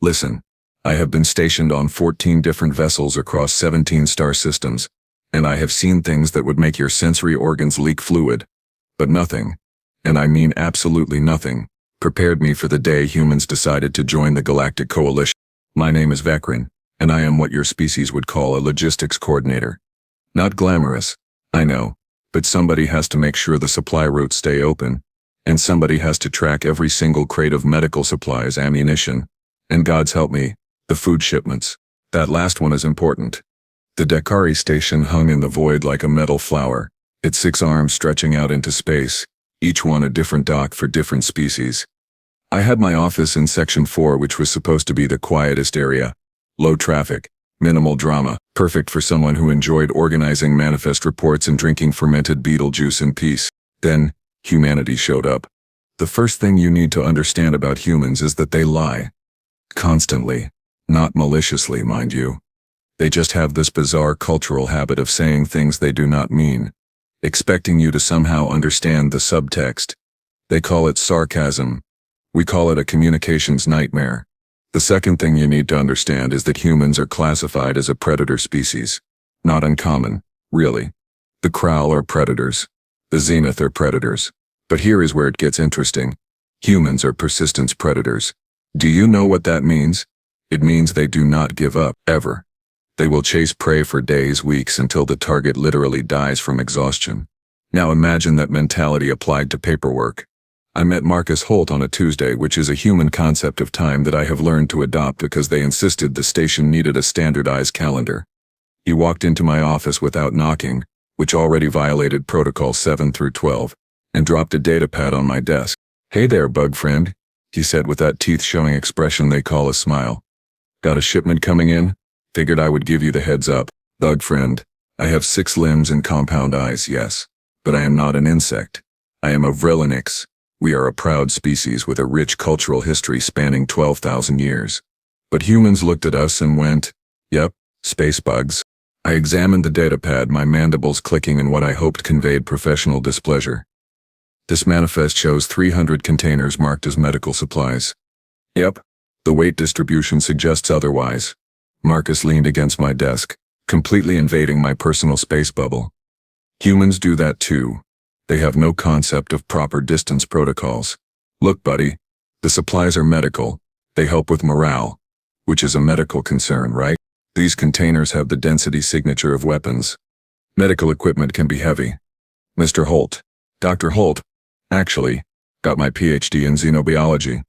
Listen, I have been stationed on 14 different vessels across 17 star systems, and I have seen things that would make your sensory organs leak fluid. But nothing, and I mean absolutely nothing, prepared me for the day humans decided to join the Galactic Coalition. My name is Vekrin, and I am what your species would call a logistics coordinator. Not glamorous, I know, but somebody has to make sure the supply routes stay open, and somebody has to track every single crate of medical supplies, ammunition, and God's help me, the food shipments. That last one is important. The Dakari station hung in the void like a metal flower, its 6 arms stretching out into space, each one a different dock for different species. I had my office in Section 4, which was supposed to be the quietest area. Low traffic, minimal drama, perfect for someone who enjoyed organizing manifest reports and drinking fermented beetle juice in peace. Then, humanity showed up. The first thing you need to understand about humans is that they lie. Constantly. Not maliciously, mind you. They just have this bizarre cultural habit of saying things they do not mean, expecting you to somehow understand the subtext. They call it sarcasm. We call it a communications nightmare. The second thing you need to understand is that humans are classified as a predator species. Not uncommon, really. The Krall are predators. The Zenith are predators. But here is where it gets interesting. Humans are persistence predators. Do you know what that means? It means they do not give up, ever. They will chase prey for days, weeks, until the target literally dies from exhaustion. Now imagine that mentality applied to paperwork. I met Marcus Holt on a Tuesday, which is a human concept of time that I have learned to adopt because they insisted the station needed a standardized calendar. He walked into my office without knocking, which already violated Protocol 7 through 12, and dropped a datapad on my desk. "Hey there, bug friend," he said with that teeth-showing expression they call a smile. "Got a shipment coming in? Figured I would give you the heads up. Bug friend, I have 6 limbs and compound eyes, yes. But I am not an insect. I am a Vrelinix. We are a proud species with a rich cultural history spanning 12,000 years. But humans looked at us and went, yep, space bugs." I examined the datapad, my mandibles clicking in what I hoped conveyed professional displeasure. "This manifest shows 300 containers marked as medical supplies." "Yep. The weight distribution suggests otherwise." Marcus leaned against my desk, completely invading my personal space bubble. "Humans do that too. They have no concept of proper distance protocols. Look, buddy, the supplies are medical. They help with morale, which is a medical concern, right? These containers have the density signature of weapons. Medical equipment can be heavy. Mr. Holt, Dr. Holt, actually, got my PhD in xenobiology."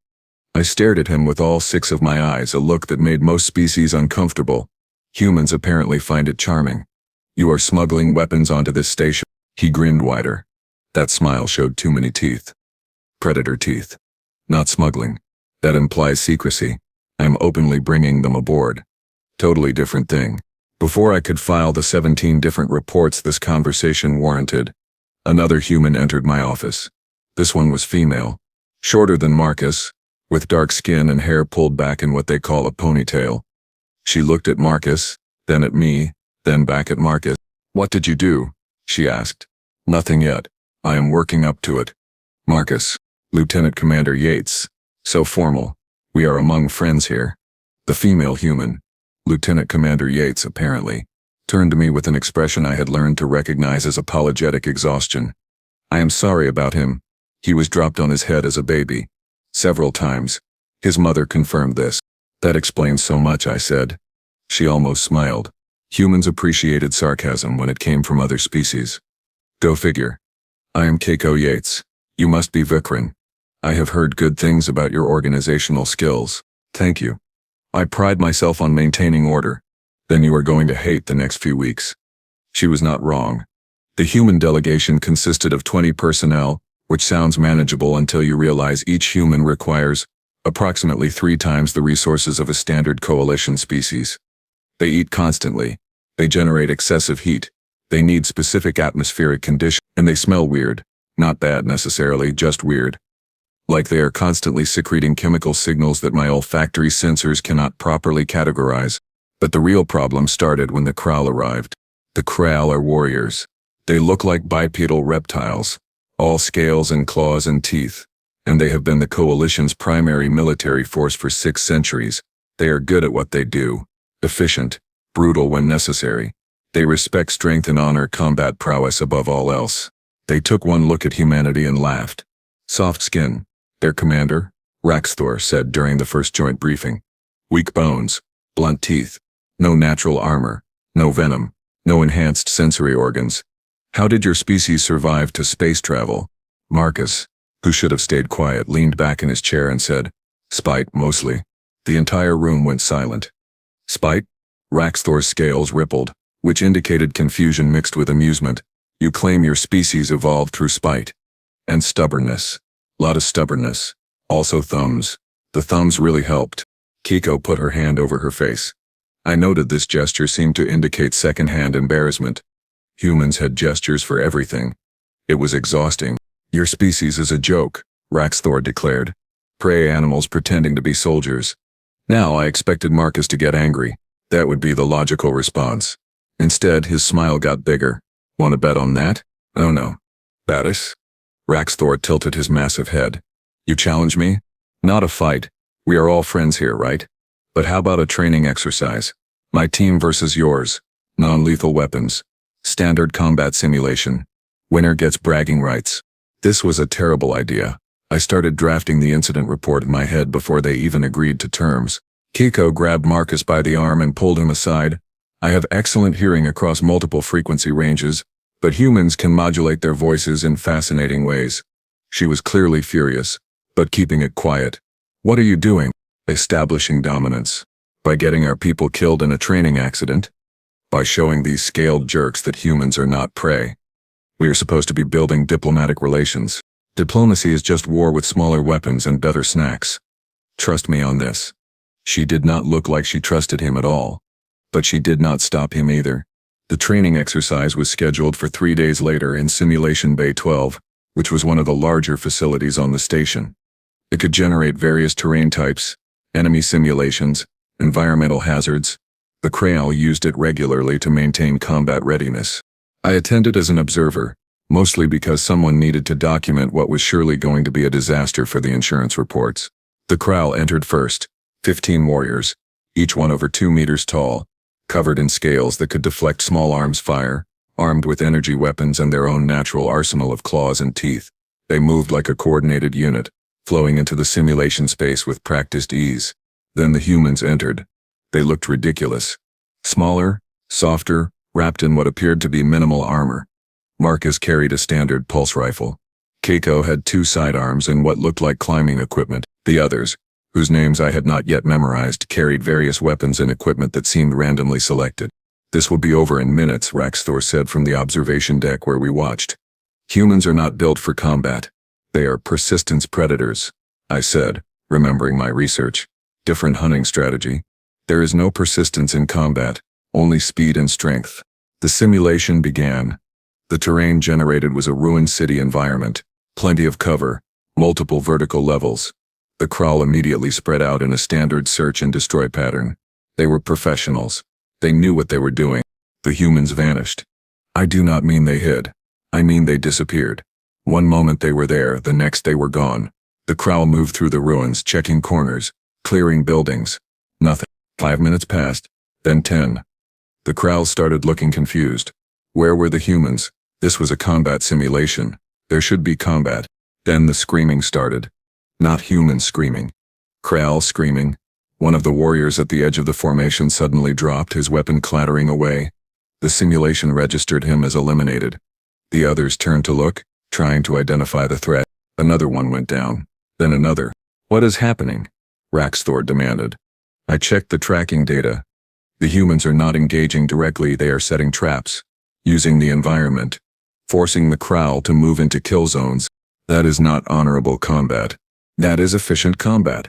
I stared at him with all 6 of my eyes, a look that made most species uncomfortable. Humans apparently find it charming. "You are smuggling weapons onto this station." He grinned wider. That smile showed too many teeth. Predator teeth. "Not smuggling. That implies secrecy. I am openly bringing them aboard." Totally different thing. Before I could file the 17 different reports this conversation warranted, another human entered my office. This one was female, shorter than Marcus, with dark skin and hair pulled back in what they call a ponytail. She looked at Marcus, then at me, then back at Marcus. "What did you do?" she asked. "Nothing yet. I am working up to it." "Marcus, Lieutenant Commander Yates." So formal. We are among friends here. The female human, Lieutenant Commander Yates apparently, turned to me with an expression I had learned to recognize as apologetic exhaustion. "I am sorry about him. He was dropped on his head as a baby. Several times. His mother confirmed this." "That explains so much," I said. She almost smiled. Humans appreciated sarcasm when it came from other species. "Go figure. I am Keiko Yates. You must be Vekrin. I have heard good things about your organizational skills." "Thank you. I pride myself on maintaining order." "Then you are going to hate the next few weeks." She was not wrong. The human delegation consisted of 20 personnel, which sounds manageable until you realize each human requires approximately 3 times the resources of a standard coalition species. They eat constantly. They generate excessive heat. They need specific atmospheric conditions, and they smell weird. Not bad necessarily, just weird. Like they are constantly secreting chemical signals that my olfactory sensors cannot properly categorize. But the real problem started when the Krall arrived. The Krall are warriors. They look like bipedal reptiles, all scales and claws and teeth, and they have been the Coalition's primary military force for 6 centuries. They are good at what they do. Efficient, brutal when necessary. They respect strength and honor combat prowess above all else. They took one look at humanity and laughed. Soft skin. Their commander, Raxthor, said during the first joint briefing. Weak bones, blunt teeth, no natural armor, no venom, no enhanced sensory organs. How did your species survive to space travel? Marcus, who should have stayed quiet, leaned back in his chair and said, Spite, mostly. The entire room went silent. Spite? Raxthor's scales rippled, which indicated confusion mixed with amusement. You claim your species evolved through spite. And stubbornness. Lot of stubbornness. Also thumbs. The thumbs really helped. Kiko put her hand over her face. I noted this gesture seemed to indicate second-hand embarrassment. Humans had gestures for everything. It was exhausting. Your species is a joke, Raxthor declared. Prey animals pretending to be soldiers. Now I expected Marcus to get angry. That would be the logical response. Instead, his smile got bigger. Want to bet on that? Oh no. Batis? Raxthor tilted his massive head. You challenge me? Not a fight. We are all friends here, right? But how about a training exercise? My team versus yours. Non-lethal weapons. Standard combat simulation. Winner gets bragging rights. This was a terrible idea. I started drafting the incident report in my head before they even agreed to terms. Kiko grabbed Marcus by the arm and pulled him aside. I have excellent hearing across multiple frequency ranges, but humans can modulate their voices in fascinating ways. She was clearly furious, but keeping it quiet. What are you doing? Establishing dominance. By getting our people killed in a training accident? By showing these scaled jerks that humans are not prey. We are supposed to be building diplomatic relations. Diplomacy is just war with smaller weapons and better snacks. Trust me on this. She did not look like she trusted him at all. But she did not stop him either. The training exercise was scheduled for 3 days later in Simulation Bay 12, which was one of the larger facilities on the station. It could generate various terrain types, enemy simulations, environmental hazards. The Krall used it regularly to maintain combat readiness. I attended as an observer, mostly because someone needed to document what was surely going to be a disaster for the insurance reports. The Krall entered first, 15 warriors, each one over 2 meters tall, covered in scales that could deflect small arms fire, armed with energy weapons and their own natural arsenal of claws and teeth. They moved like a coordinated unit, flowing into the simulation space with practiced ease. Then the humans entered. They looked ridiculous. Smaller, softer, wrapped in what appeared to be minimal armor. Marcus carried a standard pulse rifle. Keiko had 2 sidearms and what looked like climbing equipment. The others, whose names I had not yet memorized, carried various weapons and equipment that seemed randomly selected. This will be over in minutes, Raxthor said from the observation deck where we watched. Humans are not built for combat. They are persistence predators, I said, remembering my research. Different hunting strategy. There is no persistence in combat, only speed and strength. The simulation began. The terrain generated was a ruined city environment, plenty of cover, multiple vertical levels. The Krall immediately spread out in a standard search and destroy pattern. They were professionals. They knew what they were doing. The humans vanished. I do not mean they hid. I mean they disappeared. One moment they were there, the next they were gone. The Krall moved through the ruins, checking corners, clearing buildings. Nothing. 5 minutes passed, then 10. The Krall started looking confused. Where were the humans? This was a combat simulation. There should be combat. Then the screaming started. Not humans screaming. Krall screaming. One of the warriors at the edge of the formation suddenly dropped, his weapon clattering away. The simulation registered him as eliminated. The others turned to look, trying to identify the threat. Another one went down. Then another. What is happening? Raxthor demanded. I checked the tracking data. The humans are not engaging directly, they are setting traps, using the environment, forcing the Krall to move into kill zones. That is not honorable combat. That is efficient combat.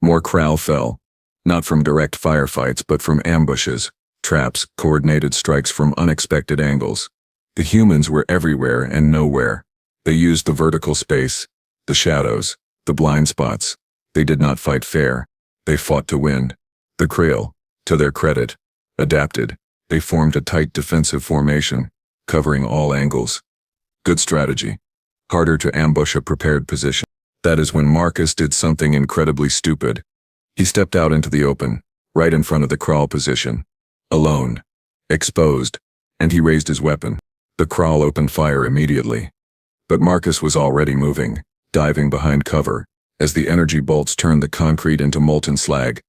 More Krall fell, not from direct firefights but from ambushes, traps, coordinated strikes from unexpected angles. The humans were everywhere and nowhere. They used the vertical space, the shadows, the blind spots. They did not fight fair. They fought to win. The Krall, to their credit, adapted. They formed a tight defensive formation, covering all angles. Good strategy. Harder to ambush a prepared position. That is when Marcus did something incredibly stupid. He stepped out into the open, right in front of the Krall position. Alone. Exposed. And he raised his weapon. The Krall opened fire immediately. But Marcus was already moving, diving behind cover, as the energy bolts turned the concrete into molten slag.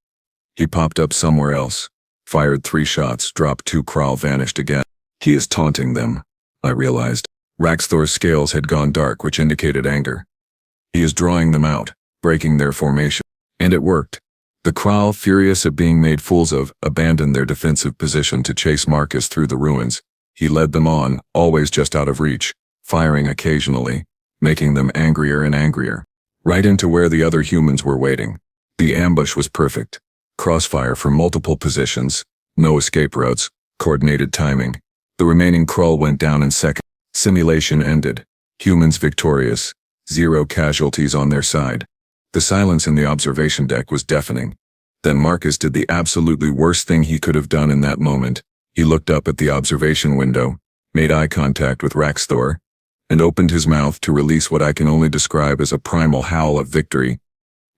He popped up somewhere else, fired 3 shots, dropped 2. Krall vanished again. He is taunting them, I realized. Raxthor's scales had gone dark, which indicated anger. He is drawing them out, breaking their formation. And it worked. The Krall, furious at being made fools of, abandoned their defensive position to chase Marcus through the ruins. He led them on, always just out of reach, firing occasionally, making them angrier and angrier, right into where the other humans were waiting. The ambush was perfect. Crossfire from multiple positions, no escape routes, coordinated timing. The remaining Krall went down in seconds. Simulation ended. Humans victorious. 0 casualties on their side. The silence in the observation deck was deafening. Then Marcus did the absolutely worst thing he could have done in that moment. He looked up at the observation window, made eye contact with Raxthor, and opened his mouth to release what I can only describe as a primal howl of victory.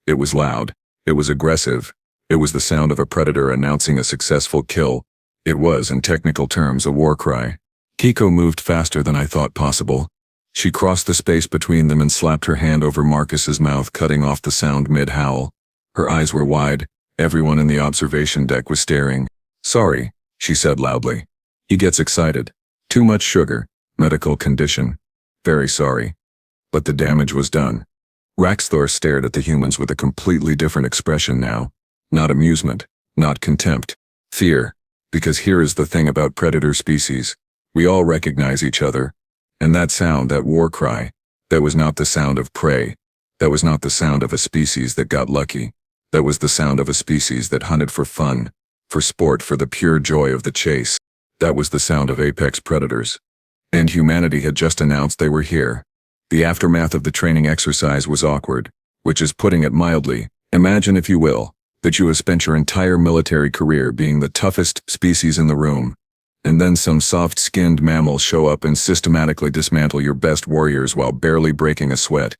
It was loud. It was aggressive. It was the sound of a predator announcing a successful kill. It was, in technical terms, a war cry. Keiko moved faster than I thought possible. She crossed the space between them and slapped her hand over Marcus's mouth, cutting off the sound mid-howl. Her eyes were wide. Everyone in the observation deck was staring. "Sorry," she said loudly. "He gets excited. Too much sugar. Medical condition. Very sorry." But the damage was done. Raxthor stared at the humans with a completely different expression now. Not amusement. Not contempt. Fear. Because here is the thing about predator species. We all recognize each other. And that sound, that war cry, that was not the sound of prey. That was not the sound of a species that got lucky. That was the sound of a species that hunted for fun, for sport, for the pure joy of the chase. That was the sound of apex predators. And humanity had just announced they were here. The aftermath of the training exercise was awkward, which is putting it mildly. Imagine, if you will, that you have spent your entire military career being the toughest species in the room, and then some soft-skinned mammals show up and systematically dismantle your best warriors while barely breaking a sweat.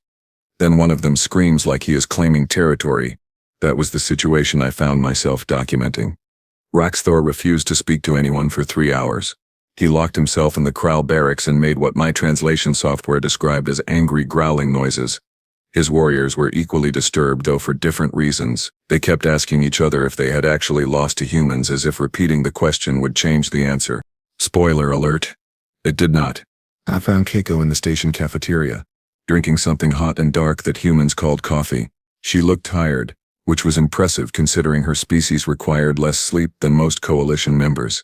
Then one of them screams like he is claiming territory. That was the situation I found myself documenting. Raxthor refused to speak to anyone for 3 hours. He locked himself in the Krall barracks and made what my translation software described as angry growling noises. His warriors were equally disturbed, though for different reasons. They kept asking each other if they had actually lost to humans, as if repeating the question would change the answer. Spoiler alert. It did not. I found Keiko in the station cafeteria, drinking something hot and dark that humans called coffee. She looked tired, which was impressive considering her species required less sleep than most Coalition members.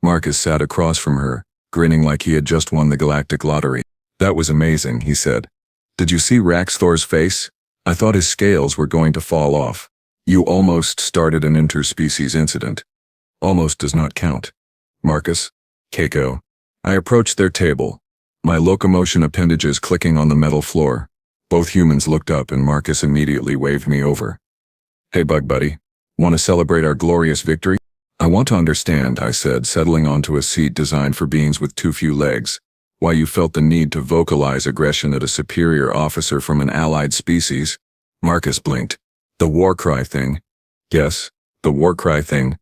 Marcus sat across from her, grinning like he had just won the Galactic Lottery. "That was amazing," he said. "Did you see Raxthor's face? I thought his scales were going to fall off. You almost started an interspecies incident." Almost does not count. Marcus, Keiko. I approached their table, my locomotion appendages clicking on the metal floor. Both humans looked up and Marcus immediately waved me over. "Hey, bug buddy. Want to celebrate our glorious victory?" "I want to understand," I said, settling onto a seat designed for beings with too few legs, "why you felt the need to vocalize aggression at a superior officer from an allied species." Marcus blinked. "The war cry thing." "Yes, the war cry thing.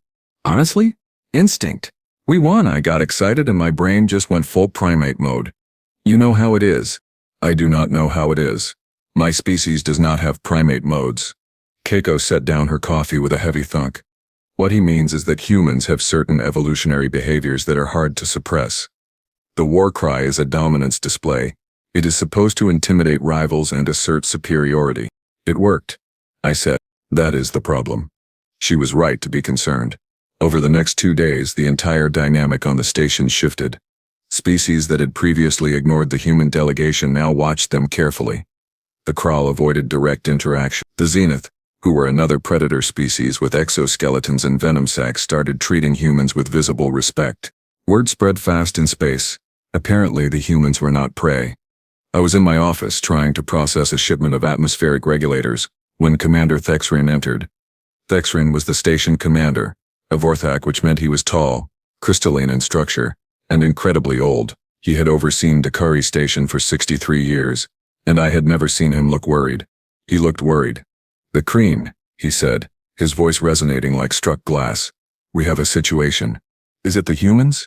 Honestly? Instinct. We won." I got excited and my brain just went full primate mode. "You know how it is." "I do not know how it is. My species does not have primate modes." Keiko set down her coffee with a heavy thunk. "What he means is that humans have certain evolutionary behaviors that are hard to suppress. The war cry is a dominance display. It is supposed to intimidate rivals and assert superiority. It worked," I said. "That is the problem." She was right to be concerned. Over the next 2 days, the entire dynamic on the station shifted. Species that had previously ignored the human delegation now watched them carefully. The Krall avoided direct interaction. The Zenith, who were another predator species with exoskeletons and venom sacs, started treating humans with visible respect. Word spread fast in space. Apparently the humans were not prey. I was in my office trying to process a shipment of atmospheric regulators when Commander Thexrin entered. Thexrin was the station commander, a Vorthak, which meant he was tall, crystalline in structure, and incredibly old. He had overseen Dakari Station for 63 years, and I had never seen him look worried. He looked worried. "The Kreen," he said, his voice resonating like struck glass. We have a situation. Is it the humans?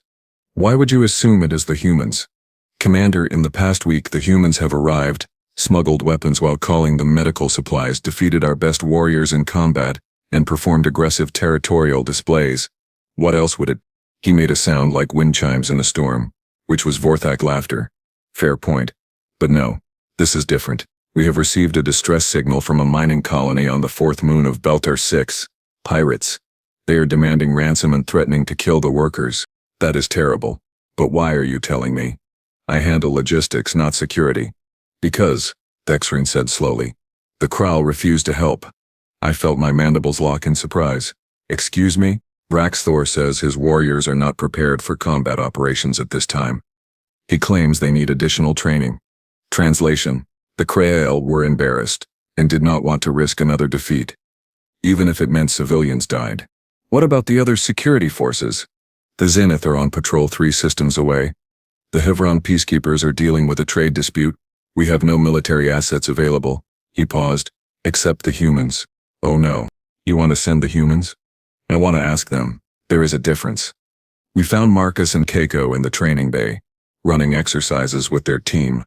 Why would you assume it is the humans? Commander, in the past week the humans have arrived, smuggled weapons while calling them medical supplies, defeated our best warriors in combat, and performed aggressive territorial displays. What else would it? He made a sound like wind chimes in a storm, which was Vorthak laughter. Fair point. But no, this is different. We have received a distress signal from a mining colony on the fourth moon of Beltar 6. Pirates. They are demanding ransom and threatening to kill the workers. That is terrible. But why are you telling me? I handle logistics, not security. Because, Dexrin said slowly. The Krall refused to help. I felt my mandibles lock in surprise. Excuse me? Raxthor says his warriors are not prepared for combat operations at this time. He claims they need additional training. Translation. The Krall were embarrassed, and did not want to risk another defeat, even if it meant civilians died. What about the other security forces? The Zenith are on patrol 3 systems away. The Hevron peacekeepers are dealing with a trade dispute. We have no military assets available. He paused. Except the humans. Oh no. You want to send the humans? I want to ask them. There is a difference. We found Marcus and Keiko in the training bay, running exercises with their team.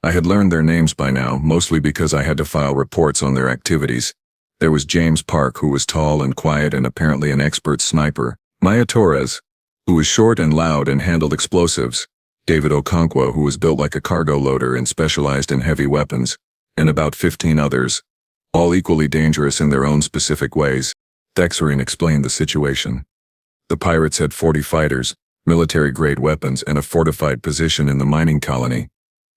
I had learned their names by now, mostly because I had to file reports on their activities. There was James Park, who was tall and quiet and apparently an expert sniper. Maya Torres, who was short and loud and handled explosives. David Okonkwo, who was built like a cargo loader and specialized in heavy weapons. And about 15 others, all equally dangerous in their own specific ways. Dexrin explained the situation. The pirates had 40 fighters, military-grade weapons, and a fortified position in the mining colony.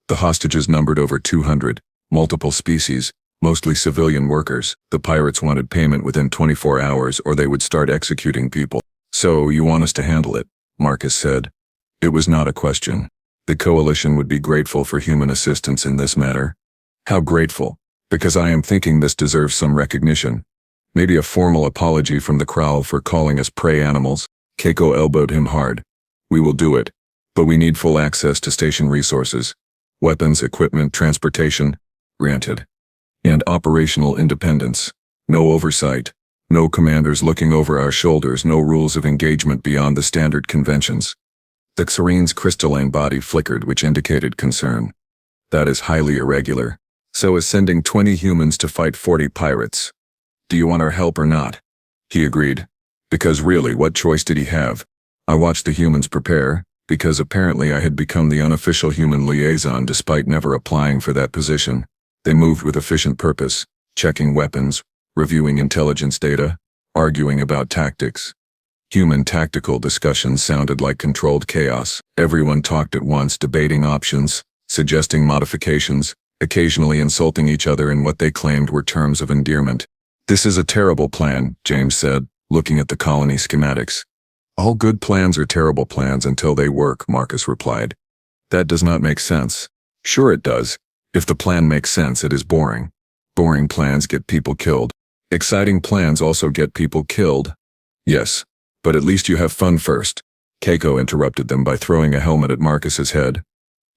The hostages numbered over 200, multiple species, mostly civilian workers. The pirates wanted payment within 24 hours or they would start executing people. So you want us to handle it, Marcus said. It was not a question. The Coalition would be grateful for human assistance in this matter. How grateful? Because I am thinking this deserves some recognition. Maybe a formal apology from the Krall for calling us prey animals. Keiko elbowed him hard. We will do it, but we need full access to station resources. Weapons, equipment, transportation, granted. And operational independence. No oversight. No commanders looking over our shoulders, no rules of engagement beyond the standard conventions. The Xirene's crystalline body flickered, which indicated concern. That is highly irregular. So is sending 20 humans to fight 40 pirates. Do you want our help or not? He agreed. Because really, what choice did he have? I watched the humans prepare, because apparently I had become the unofficial human liaison despite never applying for that position. They moved with efficient purpose, checking weapons, reviewing intelligence data, arguing about tactics. Human tactical discussions sounded like controlled chaos. Everyone talked at once, debating options, suggesting modifications, occasionally insulting each other in what they claimed were terms of endearment. This is a terrible plan, James said, looking at the colony schematics. All good plans are terrible plans until they work, Marcus replied. That does not make sense. Sure it does. If the plan makes sense, it is boring. Boring plans get people killed. Exciting plans also get people killed. Yes, but at least you have fun first. Keiko interrupted them by throwing a helmet at Marcus's head.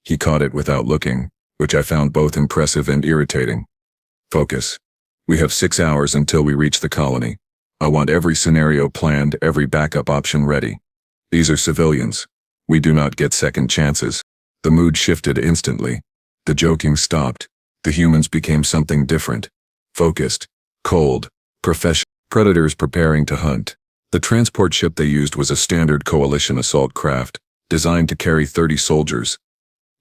He caught it without looking, which I found both impressive and irritating. Focus. We have 6 hours until we reach the colony. I want every scenario planned, every backup option ready. These are civilians. We do not get second chances. The mood shifted instantly. The joking stopped. The humans became something different. Focused, cold, professional. Predators preparing to hunt. The transport ship they used was a standard Coalition assault craft, designed to carry 30 soldiers.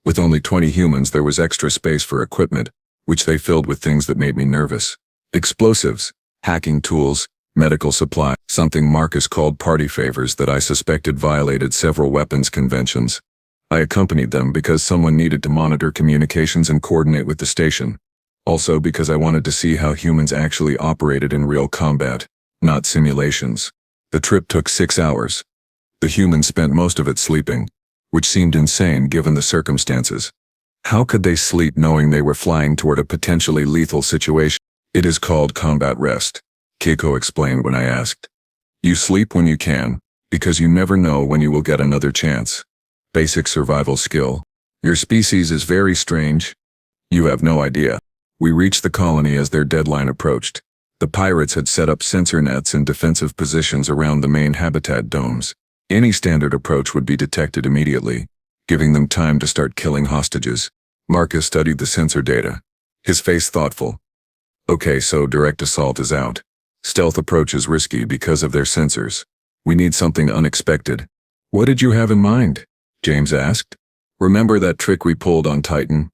With only 20 humans, there was extra space for equipment, which they filled with things that made me nervous. Explosives, hacking tools, medical supply, something Marcus called party favors that I suspected violated several weapons conventions. I accompanied them because someone needed to monitor communications and coordinate with the station. Also because I wanted to see how humans actually operated in real combat, not simulations. The trip took 6 hours. The humans spent most of it sleeping, which seemed insane given the circumstances. How could they sleep knowing they were flying toward a potentially lethal situation? It is called combat rest, Keiko explained when I asked. You sleep when you can, because you never know when you will get another chance. Basic survival skill. Your species is very strange. You have no idea. We reached the colony as their deadline approached. The pirates had set up sensor nets in defensive positions around the main habitat domes. Any standard approach would be detected immediately, giving them time to start killing hostages. Marcus studied the sensor data, his face thoughtful. Okay, so direct assault is out. Stealth approach is risky because of their sensors. We need something unexpected. What did you have in mind? James asked. Remember that trick we pulled on Titan?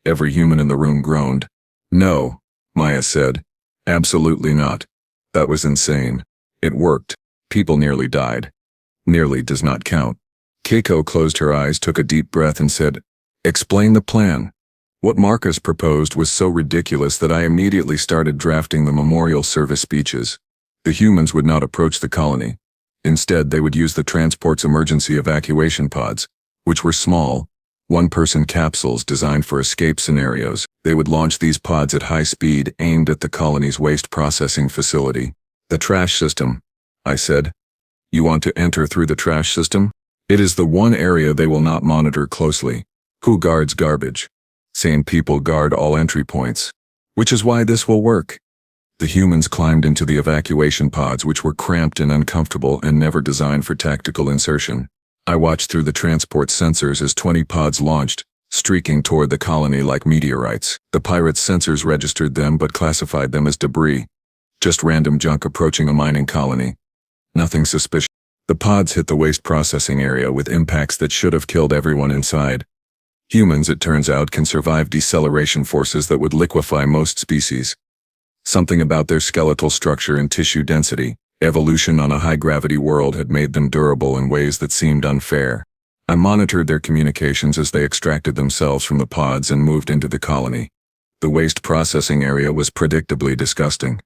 Every human in the room groaned. No, Maya said. Absolutely not. That was insane. It worked. People nearly died. Nearly does not count. Keiko closed her eyes, took a deep breath and said, Explain the plan. What Marcus proposed was so ridiculous that I immediately started drafting the memorial service speeches. The humans would not approach the colony. Instead, they would use the transport's emergency evacuation pods, which were small, one-person capsules designed for escape scenarios. They would launch these pods at high speed aimed at the colony's waste processing facility. The trash system, I said. You want to enter through the trash system? It is the one area they will not monitor closely. Who guards garbage? Sane people guard all entry points. Which is why this will work. The humans climbed into the evacuation pods, which were cramped and uncomfortable and never designed for tactical insertion. I watched through the transport sensors as 20 pods launched, streaking toward the colony like meteorites. The pirates' sensors registered them but classified them as debris. Just random junk approaching a mining colony. Nothing suspicious. The pods hit the waste processing area with impacts that should have killed everyone inside. Humans, it turns out, can survive deceleration forces that would liquefy most species. Something about their skeletal structure and tissue density, evolution on a high-gravity world, had made them durable in ways that seemed unfair. I monitored their communications as they extracted themselves from the pods and moved into the colony. The waste processing area was predictably disgusting.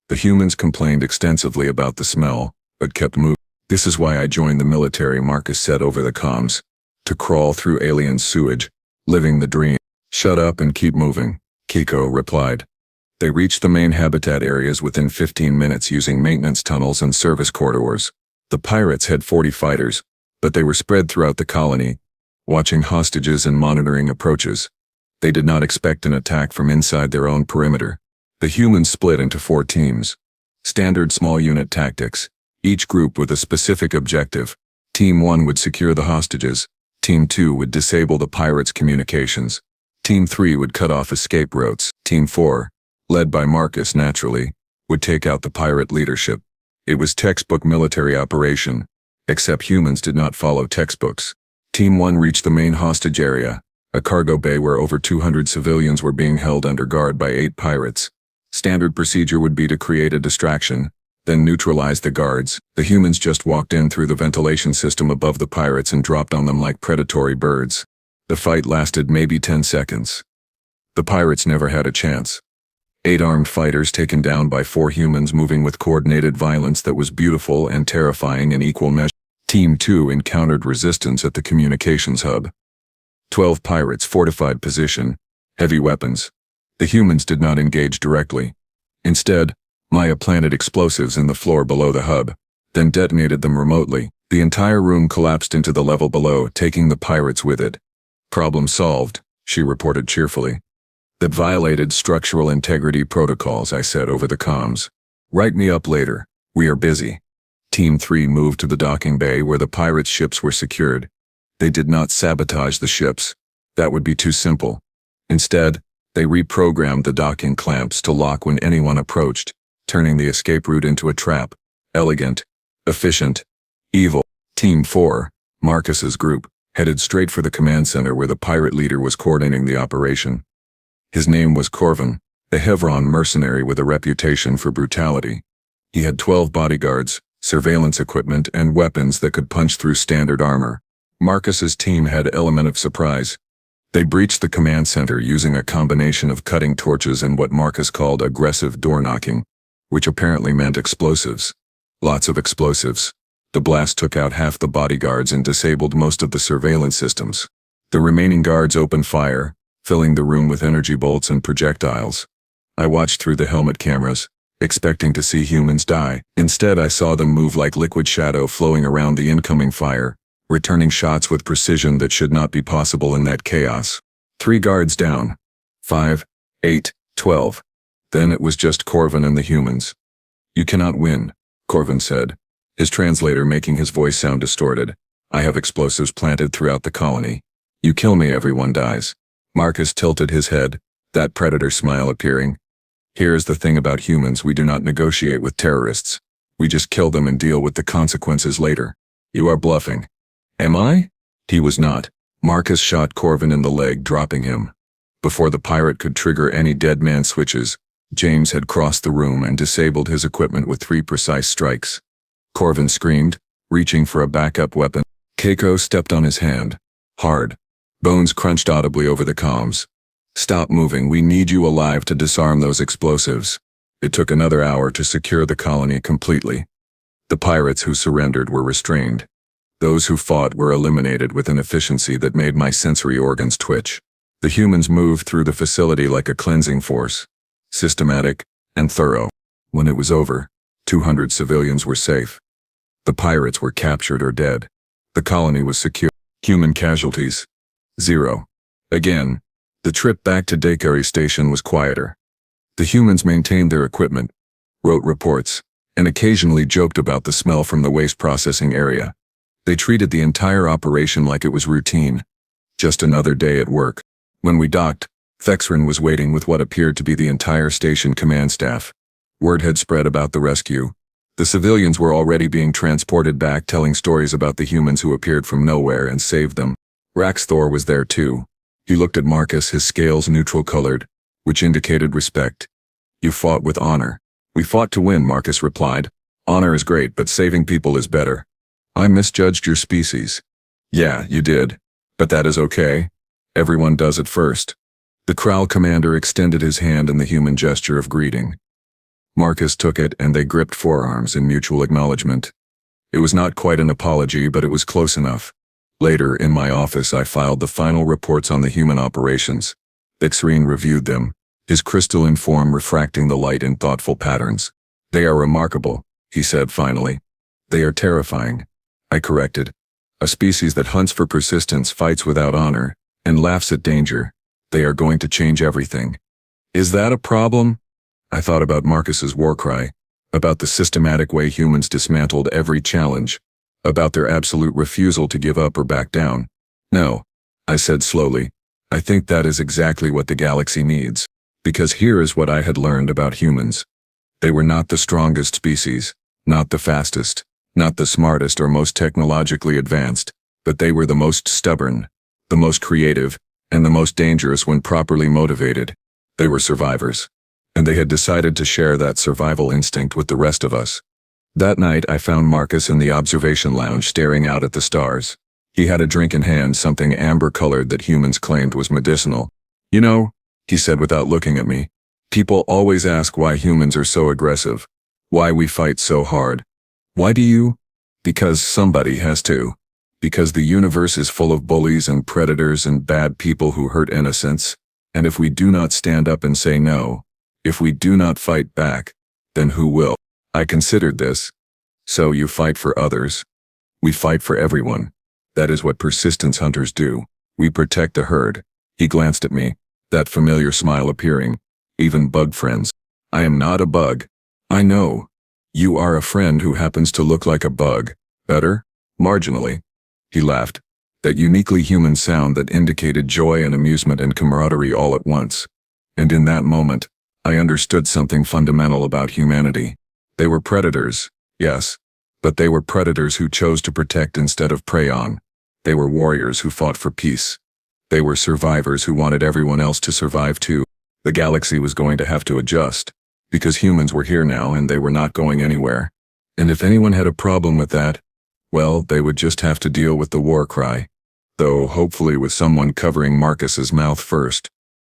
The humans complained extensively about the smell, but kept moving. This is why I joined the military, Marcus said over the comms. To crawl through alien sewage, living the dream. Shut up and keep moving, Keiko replied. They reached the main habitat areas within 15 minutes using maintenance tunnels and service corridors. The pirates had 40 fighters, but they were spread throughout the colony, watching hostages and monitoring approaches. They did not expect an attack from inside their own perimeter. The humans split into 4 teams. Standard small unit tactics, each group with a specific objective. Team 1 would secure the hostages. Team 2 would disable the pirates' communications. Team 3 would cut off escape routes. Team 4, led by Marcus naturally, would take out the pirate leadership. It was textbook military operation, except humans did not follow textbooks. Team 1 reached the main hostage area, a cargo bay where over 200 civilians were being held under guard by 8 pirates. Standard procedure would be to create a distraction, then neutralize the guards. The humans just walked in through the ventilation system above the pirates and dropped on them like predatory birds. The fight lasted maybe 10 seconds. The pirates never had a chance. 8 armed fighters taken down by 4 humans moving with coordinated violence that was beautiful and terrifying in equal measure. Team 2 encountered resistance at the communications hub. 12 pirates fortified position, heavy weapons. The humans did not engage directly. Instead, Maya planted explosives in the floor below the hub, then detonated them remotely. The entire room collapsed into the level below, taking the pirates with it. Problem solved, she reported cheerfully. That violated structural integrity protocols, I said over the comms. Write me up later. We are busy. Team 3 moved to the docking bay where the pirates' ships were secured. They did not sabotage the ships. That would be too simple. Instead, they reprogrammed the docking clamps to lock when anyone approached, turning the escape route into a trap. Elegant, efficient, evil. Team 4, Marcus's group, headed straight for the command center where the pirate leader was coordinating the operation. His name was Corvin, a Hevron mercenary with a reputation for brutality. He had 12 bodyguards, surveillance equipment, and weapons that could punch through standard armor. Marcus's team had an element of surprise. They breached the command center using a combination of cutting torches and what Marcus called aggressive door-knocking, which apparently meant explosives. Lots of explosives. The blast took out half the bodyguards and disabled most of the surveillance systems. The remaining guards opened fire, filling the room with energy bolts and projectiles. I watched through the helmet cameras, expecting to see humans die. Instead, I saw them move like liquid shadow flowing around the incoming fire, returning shots with precision that should not be possible in that chaos. 3 guards down. 5, 8, 12. Then it was just Corvin and the humans. You cannot win, Corvin said, his translator making his voice sound distorted. I have explosives planted throughout the colony. You kill me, everyone dies. Marcus tilted his head, that predator smile appearing. Here is the thing about humans, we do not negotiate with terrorists. We just kill them and deal with the consequences later. You are bluffing. Am I? He was not. Marcus shot Corvin in the leg, dropping him. Before the pirate could trigger any dead man switches, James had crossed the room and disabled his equipment with 3 precise strikes. Corvin screamed, reaching for a backup weapon. Keiko stepped on his hand. Hard. Bones crunched audibly over the comms. Stop moving, we need you alive to disarm those explosives. It took another hour to secure the colony completely. The pirates who surrendered were restrained. Those who fought were eliminated with an efficiency that made my sensory organs twitch. The humans moved through the facility like a cleansing force. Systematic and thorough. When it was over, 200 civilians were safe. The pirates were captured or dead. The colony was secure. Human casualties. 0. Again, the trip back to Dakari Station was quieter. The humans maintained their equipment, wrote reports, and occasionally joked about the smell from the waste processing area. They treated the entire operation like it was routine. Just another day at work. When we docked, Thexrin was waiting with what appeared to be the entire station command staff. Word had spread about the rescue. The civilians were already being transported back, telling stories about the humans who appeared from nowhere and saved them. Raxthor was there too. He looked at Marcus, his scales neutral-colored, which indicated respect. You fought with honor. We fought to win, Marcus replied. Honor is great, but saving people is better. I misjudged your species. Yeah, you did. But that is okay. Everyone does it first. The Krall commander extended his hand in the human gesture of greeting. Marcus took it and they gripped forearms in mutual acknowledgement. It was not quite an apology, but it was close enough. Later, in my office, I filed the final reports on the human operations. Thexrin reviewed them, his crystalline form refracting the light in thoughtful patterns. They are remarkable, he said finally. They are terrifying, I corrected. A species that hunts for persistence, fights without honor, and laughs at danger. They are going to change everything. Is that a problem? I thought about Marcus's war cry, about the systematic way humans dismantled every challenge, about their absolute refusal to give up or back down. No, I said slowly. I think that is exactly what the galaxy needs. Because here is what I had learned about humans. They were not the strongest species, not the fastest, not the smartest or most technologically advanced, but they were the most stubborn, the most creative, and the most dangerous when properly motivated. They were survivors. And they had decided to share that survival instinct with the rest of us. That night I found Marcus in the observation lounge staring out at the stars. He had a drink in hand, something amber-colored that humans claimed was medicinal. You know, he said without looking at me, people always ask why humans are so aggressive, why we fight so hard. Why do you? Because somebody has to. Because the universe is full of bullies and predators and bad people who hurt innocents, and if we do not stand up and say no, if we do not fight back, then who will? I considered this. So you fight for others. We fight for everyone. That is what persistence hunters do. We protect the herd. He glanced at me, that familiar smile appearing. Even bug friends. I am not a bug. I know. You are a friend who happens to look like a bug. Better? Marginally. He laughed. That uniquely human sound that indicated joy and amusement and camaraderie all at once. And in that moment, I understood something fundamental about humanity. They were predators, yes, but they were predators who chose to protect instead of prey on. They were warriors who fought for peace. They were survivors who wanted everyone else to survive too. The galaxy was going to have to adjust, because humans were here now and they were not going anywhere. And if anyone had a problem with that, well, they would just have to deal with the war cry. Though hopefully with someone covering Marcus's mouth first.